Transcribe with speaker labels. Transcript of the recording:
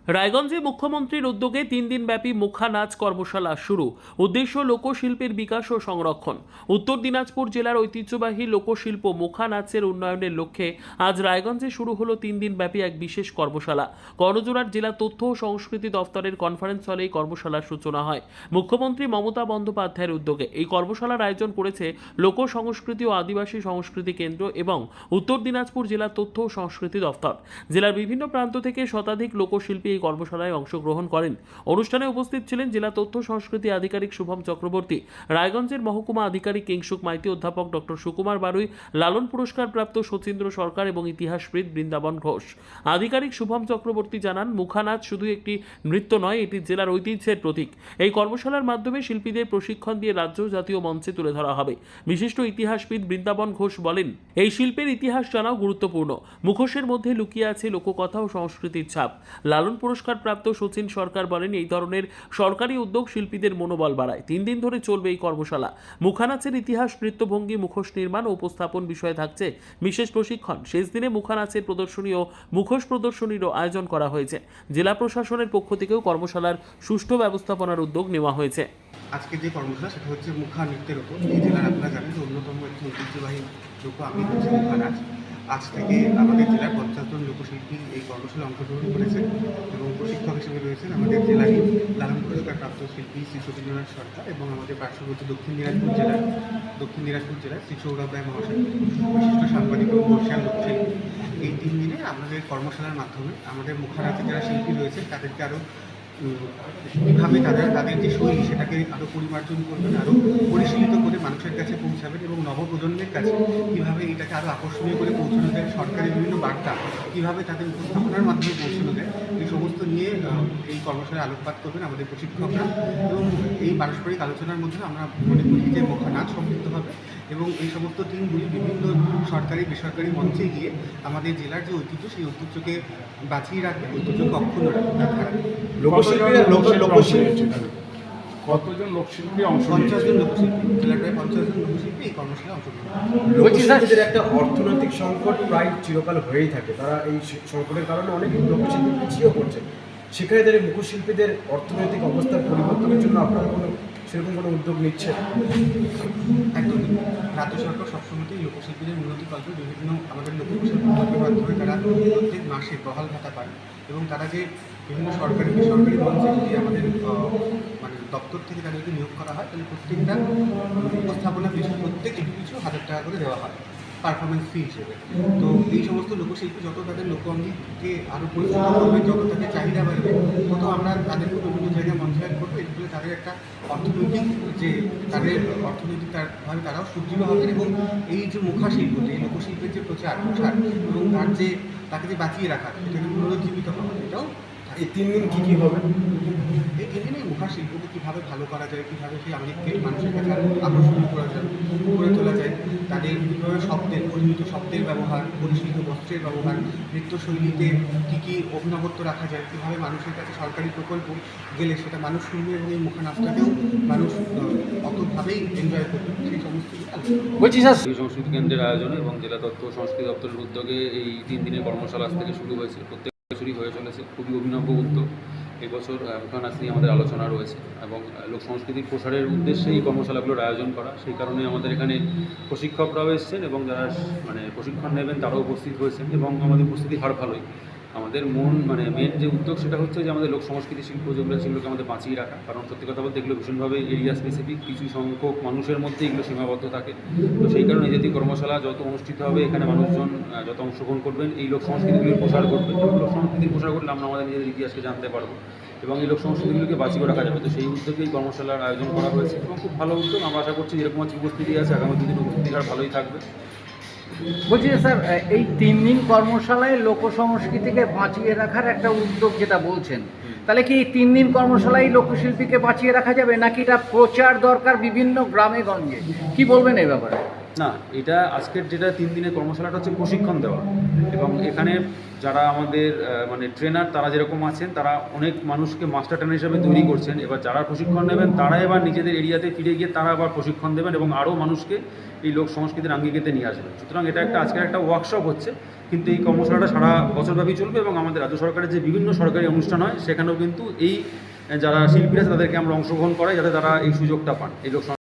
Speaker 1: রায়গঞ্জে মুখ্যমন্ত্রীর উদ্যোগে 3 দিনব্যাপী মুখা নাচ কর্মশালা শুরু। উদ্দেশ্য লোকশিল্পের বিকাশ ও সংরক্ষণ। উত্তর দিনাজপুর জেলার ঐতিহ্যবাহী লোকশিল্প মুখা নাচের উন্নয়নের লক্ষ্যে আজ রায়গঞ্জে শুরু হলো 3 দিনব্যাপী এক বিশেষ কর্মশালা। করজোড়ার জেলা তথ্য ও সংস্কৃতি দফতরের কনফারেন্স হলে এই কর্মশালার সূচনা হয় মুখ্যমন্ত্রী মমতা বন্দ্যোপাধ্যায়ের উদ্যোগে। এই কর্মশালার আয়োজন করেছে লোক সংস্কৃতি ও আদিবাসী সংস্কৃতি কেন্দ্র এবং উত্তর দিনাজপুর জেলা তথ্য ও সংস্কৃতি দফতর। জেলার বিভিন্ন প্রান্ত থেকে শতাধিক লোকশিল্পী এই কর্মশালায় অংশগ্রহণ করেন। অনুষ্ঠানে উপস্থিত ছিলেন জেলা তথ্য সংস্কৃতি আধিকারিক শুভম চক্রবর্তী, রায়গঞ্জের মহকুমা আধিকারিক কিংসুক মাইতি, অধ্যাপক ডক্টর সুকুমার বারুই, লালন পুরস্কারপ্রাপ্ত শচীন্দ্র সরকার এবং ইতিহাসবিদ বৃন্দাবন ঘোষ। আধিকারিক শুভম চক্রবর্তী জানান, মুখা নাচ শুধু একটি নৃত্য নয়, এটি জেলার ঐতিহ্যের প্রতীক। এই কর্মশালার মাধ্যমে শিল্পীদের প্রশিক্ষণ দিয়ে রাজ্য জাতীয় মঞ্চে তুলে ধরা হবে। বিশিষ্ট ইতিহাসবিদ বৃন্দাবন ঘোষ বলেন, এই শিল্পের ইতিহাস জানাও গুরুত্বপূর্ণ। মুখোশের মধ্যে লুকিয়ে আছে লোককথা ও সংস্কৃতির ছাপ। লালন পুরস্কারপ্রাপ্ত শচীন সরকার বলেন, এই ধরনের সরকারি উদ্যোগ শিল্পীদের মনোবল বাড়ায়। 3 দিন ধরে চলবে এই কর্মশালা। মুখানাচের ইতিহাস, নৃত্যভঙ্গি, মুখোশ নির্মাণ ও উপস্থাপন বিষয়ে থাকছে বিশেষ প্রশিক্ষণ। শেষ দিনে মুখানাচের প্রদর্শনী ও মুখোশ প্রদর্শনীরও আয়োজন করা হয়েছে। জেলা প্রশাসনের পক্ষ থেকেও কর্মশালার সুষ্ঠু ব্যবস্থাপনার উদ্যোগ নেওয়া হয়েছে।
Speaker 2: আজকে যে কর্মশালা সেটা হচ্ছে মুখা নৃত্যের ওপর। এই জেলার আপনারা জানেন যে অন্যতম একটি ঐতিহ্যবাহী লোকআঙ্গিক হচ্ছে মুখা নাচ। আজ থেকে আমাদের জেলার 50 জন লোকশিল্পী এই কর্মশালায় অংশগ্রহণ করেছেন এবং প্রশিক্ষক হিসেবে রয়েছেন আমাদের জেলারই লালন পুরস্কারপ্রাপ্ত শিল্পী শ্রী সতীন্দ্রনাথ সরকার এবং আমাদের পার্শ্ববর্তী দক্ষিণ দিনাজপুর জেলার শ্রী সৌরভ রায় মহাশয়, বিশিষ্ট সাংবাদিক এবং বর্ষিয়ান লোকশিল্পী। এই 3 দিনে আমাদের কর্মশালার মাধ্যমে আমাদের মুখা নাচের যারা শিল্পী রয়েছে তাদেরকে আরও কীভাবে তাদের যে শৈলী সেটাকে আরও পরিমার্জন করবেন, আরও পরিশীলিত করে মানুষের কাছে পৌঁছাবেন এবং নবপ্রজন্মের কাছে কীভাবে এটাকে আরও আকর্ষণীয় করে পৌঁছানো যায়, সরকারের বিভিন্ন বার্তা কীভাবে তাদের উপস্থাপনার মাধ্যমে পৌঁছানো যায়, এই সমস্ত নিয়ে এই কর্মশালায় আলোকপাত করবেন আমাদের প্রশিক্ষকরা। এবং এই পারস্পরিক আলোচনার মধ্যে আমরা মনে করি যে মুখা নাচ সমৃদ্ধ হবে এবং এই সমস্ত টিমগুলি বিভিন্ন সরকারি বেসরকারি মঞ্চে গিয়ে আমাদের জেলার যে ঐতিহ্য সেই ঐতিহ্যকে বাঁচিয়ে রাখবে, ঐতিহ্যকে অক্ষুণ্ণ রাখবে।
Speaker 3: কতজন লোকশিল্পী অংশ
Speaker 2: 50 জন লোকশিল্পী, জেলার প্রায় 50 জন লোকশিল্পী এই কর্মশালায় অংশগ্রহণ করেন।
Speaker 4: লোকশিল্পীদের একটা অর্থনৈতিক সংকট প্রায় চিরকাল হয়েই থাকে। তারা এই সংকটের কারণে অনেক লোকশিল্পী পিছিয়েও পড়ছে। সেখানে তাদের মুখশিল্পীদের অর্থনৈতিক অবস্থার পরিবর্তনের জন্য আপনারা সেরকম কোনো উদ্যোগ নিচ্ছে?
Speaker 2: একদমই। রাজ্য সরকার সবসময়তেই লোকশিল্পীদের উন্নতি কল্পে বিভিন্ন আমাদের লোকশিল্পী উদ্যোগের মাধ্যমে তারা প্রত্যেক মাসে বহাল ভাতা পান এবং তারা যে বিভিন্ন সরকারি বেসরকারি মঞ্চে যদি আমাদের দপ্তর থেকে তাদেরকে নিয়োগ করা হয় তাহলে প্রত্যেকটা উপস্থাপনা পিছু প্রত্যেক কিছু 1000 টাকা করে দেওয়া হয় পারফরমেন্স ফি হিসেবে। তো এই সমস্ত লোকশিল্পী যত তাদের লোকঅঙ্গিকে আরও পরিচিত করবে, যত তাদের চাহিদা বাড়বে, তত আমরা তাদেরকে বিভিন্ন জায়গায় মঞ্চায়ন করবো। এর ফলে তাদের একটা অর্থনৈতিকভাবে তারাও সুদৃঢ় হবেন এবং এই যে মুখা শিল্প, এই লোকশিল্পের যে প্রচার এবং তাকে যে বাঁচিয়ে রাখা, এটাকে পুনরুজ্জীবিত হওয়া, এটাও
Speaker 4: এই 3 দিন কী হবে?
Speaker 2: এই 3 দিনে মুখা শিল্পকে কীভাবে ভালো করা যায়, কীভাবে সেই আঙ্গিককে মানুষের কাছে আরও আকর্ষণীয় করে তোলা যায়, তাদের কীভাবে পরিমিত শব্দের ব্যবহার, পরিশীলিত বস্ত্রের ব্যবহার, নৃত্যশৈলীতে কী অভিনবত্ব রাখা যায়, কীভাবে মানুষের কাছে সরকারি প্রকল্প গেলে সেটা মানুষ শুনবে এবং এই মুখা নাচটাকেও মানুষ অতভাবেই এনজয় করবে, সেই সমস্ত
Speaker 5: বলছি স্যার, সংস্কৃতি কেন্দ্রের আয়োজনে এবং জেলা তথ্য সংস্কৃতি দপ্তরের উদ্যোগে এই 3 দিনের কর্মশালা আজ থেকে শুরু হয়েছে। প্রত্যেক বছরই হয়ে চলেছে। খুবই অভিনব উদ্যোগ। এবছর মুখা নাচ নিয়ে আমাদের আলোচনা রয়েছে এবং লোক সংস্কৃতির প্রসারের উদ্দেশ্যে এই কর্মশালাগুলোর আয়োজন করা। সেই কারণে আমাদের এখানে প্রশিক্ষকরাও এসেছেন এবং যারা প্রশিক্ষণ নেবেন তারাও উপস্থিত হয়েছেন এবং আমাদের উপস্থিতি হার ভালোই। আমাদের মেন যে উদ্যোগ সেটা হচ্ছে যে আমাদের লোক সংস্কৃতি শিল্প সেগুলোকে আমাদের বাঁচিয়ে রাখা। কারণ সত্যি কথা বলতে এগুলো ভীষণভাবে এরিয়া স্পেসিফিক, কিছু সংখ্যক মানুষের মধ্যে এগুলো সীমাবদ্ধ থাকে। তো সেই কারণে এই জাতীয় কর্মশালা যত অনুষ্ঠিত হবে, এখানে মানুষজন যত অংশগ্রহণ করবেন, এই লোক সংস্কৃতিগুলির প্রসার করবেন এবং লোক সংস্কৃতির প্রসার করলে আমরা আমাদের নিজেদের ইতিহাসকে জানতে পারবো এবং এই লোক সংস্কৃতিগুলিকে বাঁচিয়ে রাখা যাবে। তো সেই উদ্যোগেই কর্মশালার আয়োজন করা হয়েছে এবং খুব ভালো উদ্যোগ। আমরা আশা করছি যেরকম উপস্থিতি আছে আগামী 2 দিন উপস্থিতি আর ভালোই থাকবে।
Speaker 6: বলছি স্যার, এই 3 দিন কর্মশালায় লোক সংস্কৃতিকে বাঁচিয়ে রাখার একটা উদ্যোগ যেটা বলছেন, তাহলে কি এই 3 দিন কর্মশালায় লোকশিল্পীকে বাঁচিয়ে রাখা যাবে নাকি এটা প্রচার দরকার বিভিন্ন গ্রামে গঞ্জে? কি বলবেন এই ব্যাপারে?
Speaker 5: না, এটা আজকের যেটা 3 দিনের কর্মশালাটা হচ্ছে প্রশিক্ষণ দেওয়া, এবং এখানে যারা আমাদের মানে ট্রেনার তারা যেরকম আছেন তারা অনেক মানুষকে মাস্টার ট্রেনার হিসেবে তৈরি করছেন। এবার যারা প্রশিক্ষণ নেবেন তারা এবার নিজেদের এরিয়াতে ফিরে গিয়ে তারা আবার প্রশিক্ষণ দেবেন এবং আরও মানুষকে এই লোক সংস্কৃতির আঙ্গিকেতে নিয়ে আসবেন। সুতরাং এটা একটা আজকের একটা ওয়ার্কশপ হচ্ছে, কিন্তু এই কর্মশালাটা সারা বছরব্যাপী চলবে এবং আমাদের রাজ্য সরকারের যে বিভিন্ন সরকারি অনুষ্ঠান হয় সেখানেও কিন্তু এই যারা শিল্পীরা আছে তাদেরকে আমরা অংশগ্রহণ করাই, যাতে তারা এই সুযোগটা পান এই লোক